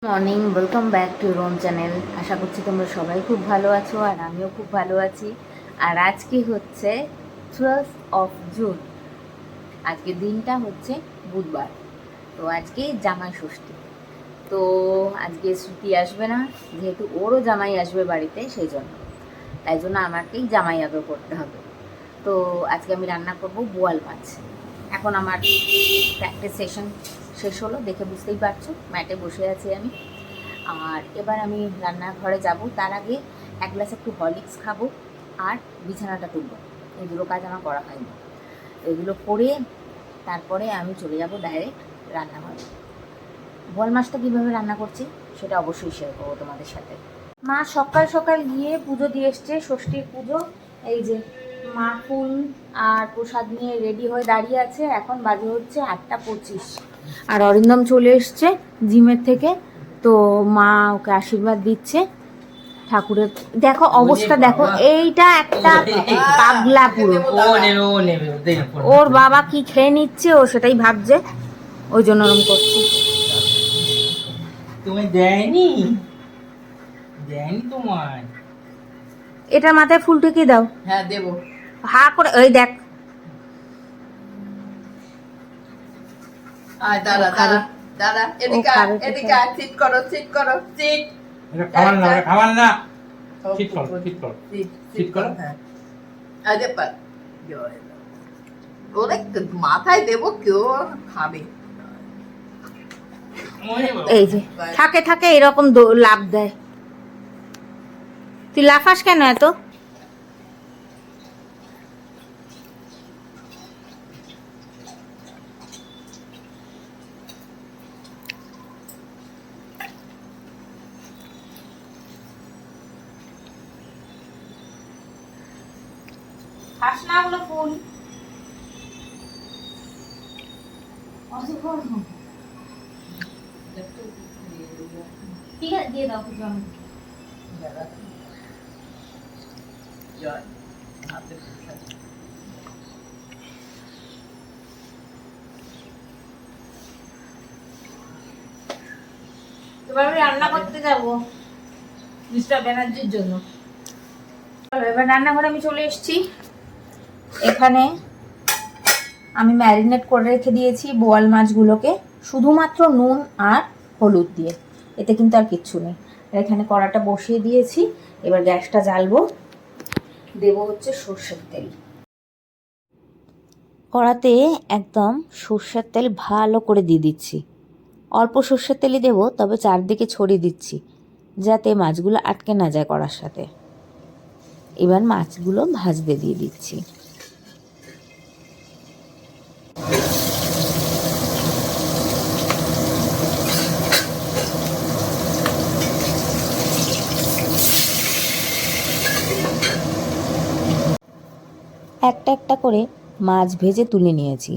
Morning, welcome back to Rome channel. আশা করছি তোমরা সবাই খুব ভালো আছো আর আমিও খুব ভালো আছি। আর আজকে হচ্ছে 12 জুন। আজকে দিনটা হচ্ছে বুধবার। তো আজকে জামাই ষষ্ঠী। তো আজকে শ্রুতি আসবে না, যেহেতু ওরও জামাই আসবে বাড়িতে, সেই জন্য তাই জন্য আমাকেই জামাই আদর করতে হবে। তো আজকে আমি রান্না করব বোয়াল মাছ। এখন আমার প্র্যাকটিস সেশন শেষ হলো, দেখে বুঝতেই পারছো ম্যাটে বসে আছি আমি। আর এবার আমি রান্নাঘরে যাব, তার আগে এক গ্লাস একটু হরলিক্স খাবো আর বিছানাটা তুলবো। এই দুটো কাজ আমার করা হয়নি। এগুলো করে তারপরে আমি চলে যাব ডাইরেক্ট রান্নাঘরে। বোয়াল মাছটা কীভাবে রান্না করছি সেটা অবশ্যই শেয়ার করবো তোমাদের সাথে। মা সকাল সকাল গিয়ে পুজো দিয়ে এসছে, ষষ্ঠীর পুজো। এই যে মা ফুল আর প্রসাদ নিয়ে রেডি হয়ে দাঁড়িয়ে আছে। এখন বাজে হচ্ছে 8:25 আর অরিন্দম চলে এসছে জিমের থেকে। তো মা ওকে আশীর্বাদ দিচ্ছে ঠাকুরের। দেখো অবস্থা দেখো, এইটা একটা পাগলা পুরো। ওর বাবা কি খেয়ে নিচ্ছে ও সেটাই ভাবছে, ওই জন্য ওরম করছে। তুমি দেয়নি তোমায়। এটার মাথায় ফুল ঠেকিয়ে দাও। হ্যাঁ দেবো। হা করে ওই দেখ। দাদা দাদা দাদা এদিকে এদিকে সিট করো সিট করো সিট। এটা খাবার না সিট কর সিট কর হ্যাঁ আরে পা ওরে মাথায় দেবো, কেউ খাবে। এই যে থাকে থাকে এরকম লাভ দেয়। তুই লাফাস কেন এত? খাস না ওগুলো ফুল। ঠিক আছে দিয়ে দাও কিছু আমি। জয় হাতে প্রসাদ। এবার আমি রান্না করতে যাবো মিস্টার ব্যানার্জির জন্য। এবার রান্নাঘরে আমি চলে এসেছি। এখানে আমি ম্যারিনেট করে রেখে দিয়েছি বোয়াল মাছগুলোকে, শুধুমাত্র নুন আর হলুদ দিয়ে। এতে কিন্তু আর কিচ্ছু নেই। আর এখানে কড়াটা বসিয়ে দিয়েছি, এবার গ্যাসটা জ্বালবো। দেবো হচ্ছে সর্ষের তেল। কড়াতে একদম সর্ষের তেল ভালো করে দিয়ে দিচ্ছি। অল্প সর্ষের তেলই দেবো, তবে চারদিকে ছড়িয়ে দিচ্ছি যাতে মাছগুলো আটকে না যায় কড়ার সাথে। এবার মাছগুলো ভাজতে দিয়ে দিচ্ছি। একটা একটা করে মাছ ভেজে তুলে নিয়েছি।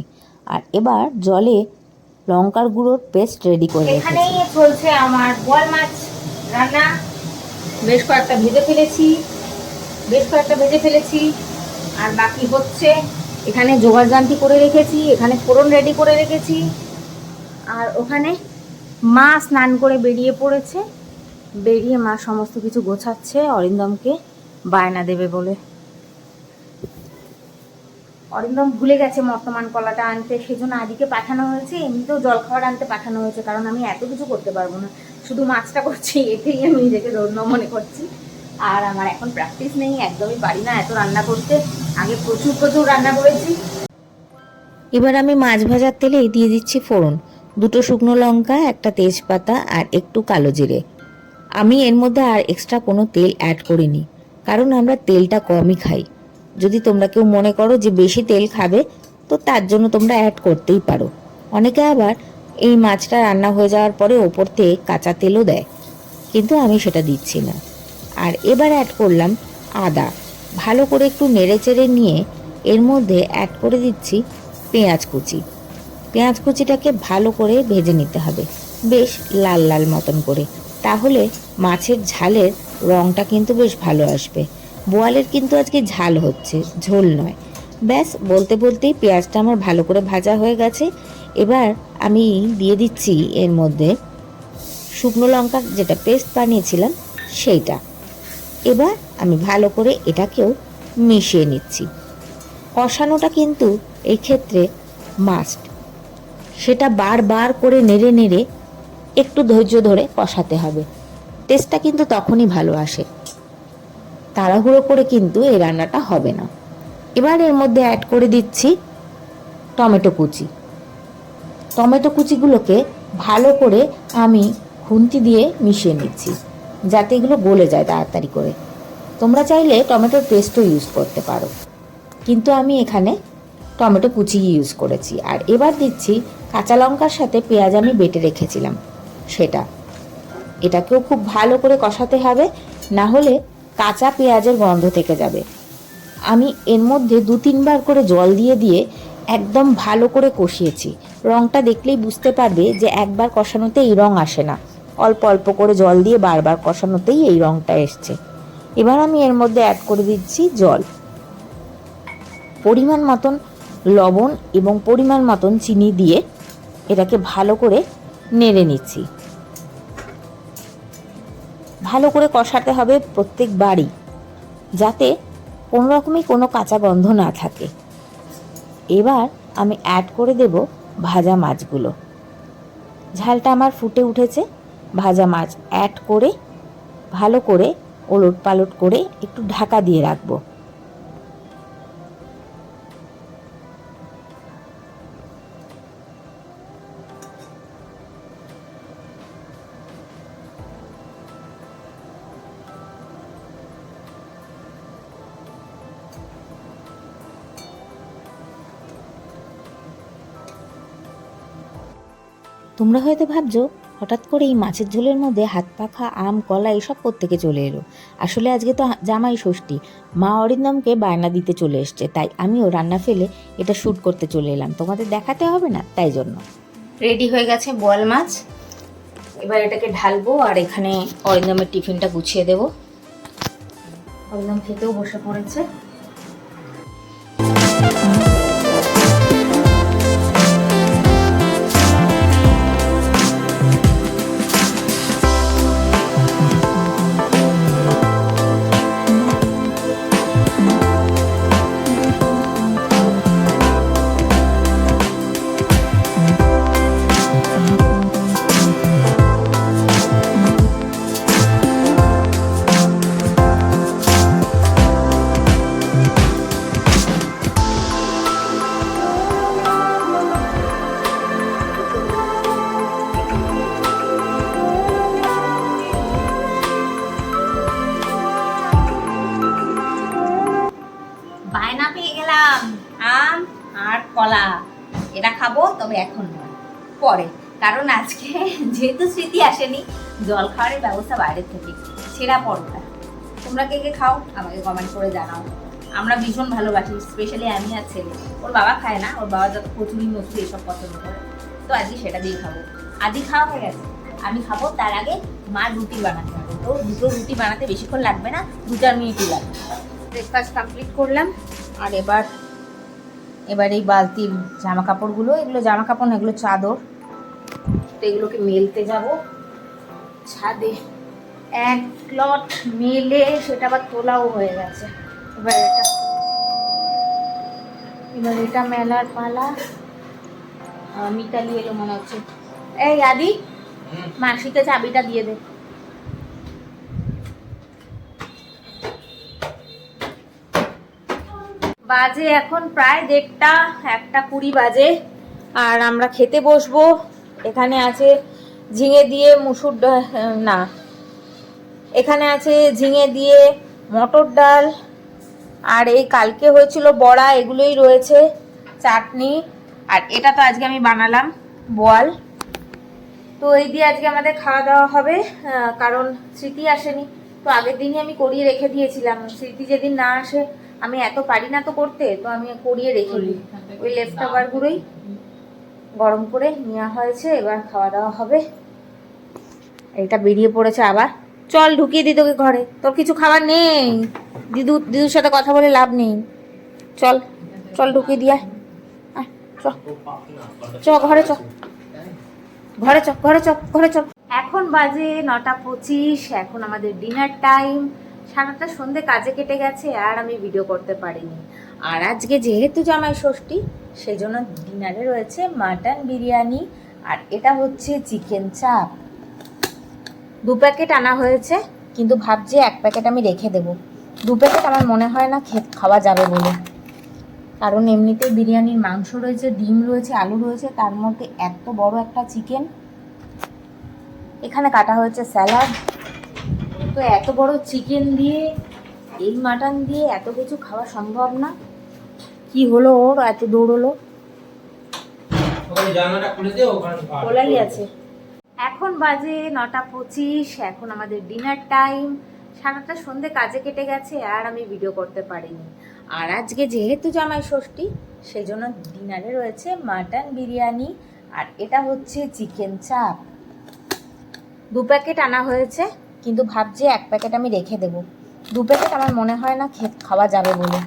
আর এবার জলে লঙ্কার গুঁড়োর পেস্ট রেডি করে রেখেছি। এখানেই চলছে আমার বোয়াল মাছ রান্না। বেশ কয়েকটা ভেজে ফেলেছি আর বাকি হচ্ছে। এখানে জোগাড়জান্তি করে রেখেছি, এখানে ফোড়ন রেডি করে রেখেছি। আর ওখানে মা স্নান করে বেরিয়ে পড়েছে। বেরিয়ে মা সমস্ত কিছু গোছাচ্ছে অরিন্দমকে বায়না দেবে বলে। অরিন্দম ভুলে গেছে বর্তমান কলাটা আনতে, সেজন্য আদিকে পাঠানো হয়েছে। এমনিতেও জলখাবার আনতে পাঠানো হয়েছে, কারণ আমি এত কিছু করতে পারবো না, শুধু মাছটা করছি, এতেই আমি নিজেকে ধন্য মনে করছি। আর আমার এখন প্র্যাকটিস নেই, একদমই পারি না এত রান্না করতে। আগে প্রচুর রান্না করেছি। এবার আমি মাছ ভাজার তেলেই দিয়ে দিচ্ছি ফোড়ন, 2টো শুকনো লঙ্কা, একটা তেজপাতা আর একটু কালো জিরে। আমি এর মধ্যে আর এক্সট্রা কোনো তেল অ্যাড করিনি, কারণ আমরা তেলটা কমই খাই। যদি তোমরা কেউ মনে করো যে বেশি তেল খাবে, তো তার জন্য তোমরা অ্যাড করতেই পারো। অনেকে আবার এই মাছটা রান্না হয়ে যাওয়ার পরে ওপর থেকে কাঁচা তেলও দেয়, কিন্তু আমি সেটা দিচ্ছি না। আর এবার অ্যাড করলাম আদা। ভালো করে একটু নেড়ে চেড়ে নিয়ে এর মধ্যে অ্যাড করে দিচ্ছি পেঁয়াজ কুচি। পেঁয়াজ কুচিটাকে ভালো করে ভেজে নিতে হবে, বেশ লাল লাল মতন করে, তাহলে মাছের ঝালের রঙটা কিন্তু বেশ ভালো আসবে। বোয়ালের কিন্তু আজকে ঝাল হচ্ছে, ঝোল নয়। ব্যাস বলতে বলতেই পেঁয়াজটা আমার ভালো করে ভাজা হয়ে গেছে। এবার আমি দিয়ে দিচ্ছি এর মধ্যে শুকনো লঙ্কার যেটা পেস্ট বানিয়েছিলাম সেইটা। এবার আমি ভালো করে এটাকেও মিশিয়ে নিচ্ছি। কষানোটা কিন্তু এই ক্ষেত্রে মাস্ট, সেটা বারবার করে নেড়ে নেড়ে একটু ধৈর্য ধরে কষাতে হবে। টেস্টটা কিন্তু তখনই ভালো আসে, তাড়াহুড়ো করে কিন্তু এই রান্নাটা হবে না। এবার এর মধ্যে অ্যাড করে দিচ্ছি টমেটো কুচি। টমেটো কুচিগুলোকে ভালো করে আমি খুন্তি দিয়ে মিশিয়ে নিচ্ছি, যাতে এগুলো গলে যায় তাড়াতাড়ি করে। তোমরা চাইলে টমেটোর পেস্টও ইউজ করতে পারো, কিন্তু আমি এখানে টমেটো কুচি ইউজ করেছি। আর এবার দিচ্ছি কাঁচা লঙ্কার সাথে পেঁয়াজ আমি বেটে রেখেছিলাম সেটা। এটাকেও খুব ভালো করে কষাতে হবে, না হলে কাঁচা পেঁয়াজের গন্ধ থেকে যাবে। আমি এর মধ্যে 2-3 বার করে জল দিয়ে দিয়ে একদম ভালো করে কষিয়েছি। রঙটা দেখলেই বুঝতে পারবে যে একবার কষানোতে এই রঙ আসে না, অল্প অল্প করে জল দিয়ে বারবার কষানোতেই এই রঙটা এসছে। এবার আমি এর মধ্যে অ্যাড করে দিচ্ছি জল, পরিমাণ মতন লবণ এবং পরিমাণ মতন চিনি দিয়ে এটাকে ভালো করে নেড়ে নিচ্ছি। ভালো করে কষাতে হবে প্রত্যেকবারই, যাতে কোনো রকমই কোনো কাঁচা গন্ধ না থাকে। এবার আমি অ্যাড করে দেব ভাজা মাছগুলো। ঝালটা আমার ফুটে উঠেছে, ভাজা মাছ অ্যাড করে ভালো করে ওলট পালট করে একটু ঢাকা দিয়ে রাখবো। তোমরা হয়তো ভাবছো হঠাৎ করে এই মাছের ঝোলের মধ্যে হাত পাখা আম কলা এসব কোত্থেকে চলে এলো। আসলে আজকে তো জামাই ষষ্ঠী, মা অরিন্দমকে বায়না দিতে চলে এসছে, তাই আমিও রান্না ফেলে এটা শ্যুট করতে চলে এলাম। তোমাদের দেখাতে হবে না, তাই জন্য। রেডি হয়ে গেছে বোয়াল মাছ। এবার এটাকে ঢালবো আর এখানে অরিন্দমের টিফিনটা গুছিয়ে দেবো। অরিন্দম খেতেও বসে পড়েছে। বায়না পেয়ে গেলাম আম আর কলা, এটা খাবো, তবে এখন নয়, পরে। কারণ আজকে যেহেতু স্মৃতি আসেনি, জল খাওয়ার ব্যবস্থা বাইরের থেকে। ছেঁড়া পরোটা, তোমরা কে কে খাও আমাকে কমেন্ট করে জানাও। আমরা ভীষণ ভালোবাসি, স্পেশালি আমি আর ছেলে। ওর বাবা খায় না, ওর বাবা যত কচুরি মচুরি এসব পছন্দ করে, তো আজকে সেটা দিয়ে খাবো। আজই খাওয়া হয়ে গেছে, আমি খাবো। তার আগে মা রুটি বানাতে হবে, তো দুটো রুটি বানাতে বেশিক্ষণ লাগবে না, 2-4 মিনিটই লাগবে। ব্রেকফাস্ট কমপ্লিট করলাম। আর এবার এই বালতির জামা কাপড়গুলো, এগুলো জামা কাপড় না, এগুলো চাদর, তো এগুলোকে মেলতে যাব ছাদে। এক লট মেলে সেটা আবার তোলাও হয়ে গেছে। এবার এটা মেলার পালা। মিতালি এলো মনে হচ্ছে। এই আদি, মাসিকে চাবিটা দিয়ে দে। বাজে এখন প্রায় 1:30, 1:20 বাজে। আর আমরা খেতে বসবো। এখানে আছে ঝিঙে দিয়ে মুসুর ডাল, না, এখানে আছে ঝিঙে দিয়ে মটর ডাল, আর এই কালকে হয়েছিল বড়া, এগুলোই রয়েছে, চাটনি। আর এটা তো আজকে আমি বানালাম বোয়াল। তো এই দিয়ে আজকে আমাদের খাওয়া দাওয়া হবে। কারণ স্মৃতি আসেনি, তো আগের দিনই আমি করিয়ে রেখে দিয়েছিলাম। স্মৃতি যেদিন না আসে, আমি এত পারি না তো করতে, তো আমি করিয়ে রেখে দিই। ওই লেফট ওভারগুলোই গরম করে নেওয়া হয়েছে, এবার খাওয়া দাওয়া হবে। এটা বেরিয়ে পড়েছে আবার। চল ঢুকিয়ে দিই তোকে ঘরে, তোর কিছু খাবার নেই। দিদুর সাথে কথা বলে লাভ নেই। চল চল ঢুকিয়ে দিয়ে চ ঘরে চ, ঘরে চ, ঘরে চ, ঘরে চ। এখন বাজে 9:25, এখন আমাদের ডিনার টাইম। সারাটা সন্ধে কাজে কেটে গেছে আর আমি ভিডিও করতে পারিনি। আর আজকে যেহেতু জামাই ষষ্ঠী, সেই জন্য ডিনারে রয়েছে মাটন বিরিয়ানি আর এটা হচ্ছে চিকেন চাপ। 2 প্যাকেট আনা হয়েছে, কিন্তু ভাবছি 1 প্যাকেট আমি রেখে দেবো। 2 প্যাকেট আমার মনে হয় না খাওয়া যাবে বলে, কারণ এমনিতেই বিরিয়ানির মাংস রয়েছে, ডিম রয়েছে, আলু রয়েছে, তার মধ্যে এত বড় একটা চিকেন। এখানে কাটা হয়েছে স্যালাড। তো এত বড় চিকেন দিয়ে, এই মাটন দিয়ে এত কিছু খাওয়া সম্ভব না। কি হলো ওর, এত দৌড়লো? খোলাই আছে। এখন বাজে 9:25, এখন আমাদের ডিনার টাইম। সারাটা সন্ধে কাজে কেটে গেছে আর আমি ভিডিও করতে পারিনি। আর আজকে যেহেতু জামাই ষষ্ঠী, সেই জন্য ডিনারে রয়েছে মাটন বিরিয়ানি আর এটা হচ্ছে চিকেন চাপ। 2 প্যাকেট আনা হয়েছে, কিন্তু ভাবছি 1 প্যাকেট আমি রেখে দেবো। 2 প্যাকেট আমার মনে হয় না খাওয়া যাবে বলে,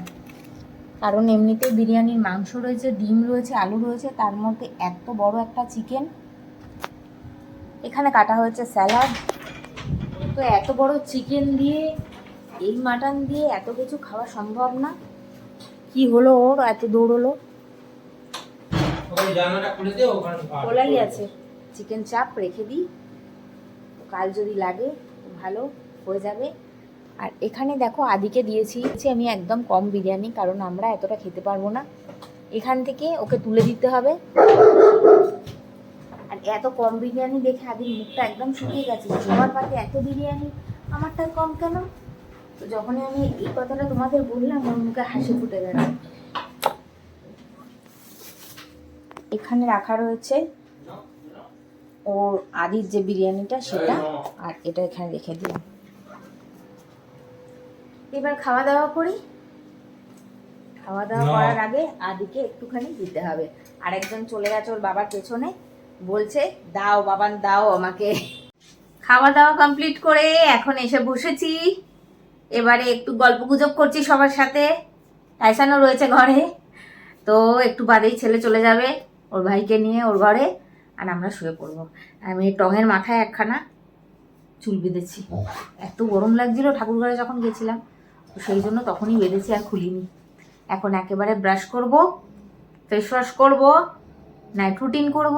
কারণ এমনিতেই বিরিয়ানির মাংস রয়েছে, ডিম রয়েছে, আলু রয়েছে, তার মধ্যে এত বড় একটা চিকেন। এখানে কাটা হয়েছে স্যালাড। তো এত বড় চিকেন দিয়ে, এই মাটন দিয়ে এত কিছু খাওয়া সম্ভব না। কি হলো ওর, এত দৌড়লো? খোলাই আছে। চিকেন চাপ রেখে দিই, কাল যদি লাগে ভালো হয়ে যাবে। আর এখানে দেখো আদিকে দিয়েছি আমি একদম কম বিরিয়ানি, কারণ আমরা এতটা খেতে পারবো না। এখান থেকে ওকে তুলে দিতে হবে। আর এত কম বিরিয়ানি দেখে আদির মুখটা একদম শুকিয়ে গেছে। সবার পাতে এত বিরিয়ানি, আমারটা কম কেন? তো যখনই আমি এই কথাটা তোমাদের বললাম, ওর মুখে হাসি ফুটে গেল। এখানে রাখা রয়েছে ওর আদির যে বিরিয়ানিটা, সেটা, আর এটা এখানে রেখে দিলাম। এবার খাওয়া দাওয়া করি। খাওয়া দাওয়া করার আগে আদিকে একটুখানি দিতে হবে। আরেকজন চলে গেছে ওর বাবার পেছনে, বলছে দাও বাবান দাও আমাকে। খাওয়া দাওয়া কমপ্লিট করে এখন এসে বসেছি। এবারে একটু গল্প গুজব করছি সবার সাথে। টাইসানও রয়েছে ঘরে। তো একটু বাদেই ছেলে চলে যাবে ওর ভাইকে নিয়ে ওর ঘরে, আর আমরা শুয়ে পড়বো। আমি টঙের মাথায় একখানা চুল বেঁধেছি। এত গরম লাগছিল ঠাকুর ঘরে যখন গেছিলাম, তো সেই জন্য তখনই বেঁধেছি, আর খুলিনি। এখন একেবারে ব্রাশ করব, ফেস ওয়াশ করবো, নাইট রুটিন করব,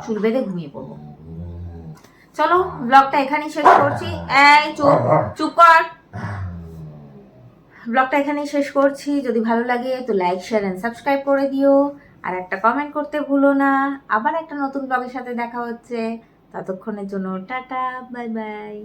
চুল বেঁধে ঘুমিয়ে পড়বো। চলো ব্লগটা এখানেই শেষ করছি। এই চুপ চুপ কর। ব্লগটা এখানেই শেষ করছি। যদি ভালো লাগে তো লাইক, শেয়ার এন্ড সাবস্ক্রাইব করে দিও, আর একটা কমেন্ট করতে ভুলো না। আবার একটা নতুন ব্লগের সাথে দেখা হচ্ছে। ততক্ষণের জন্য টাটা, বাই বাই।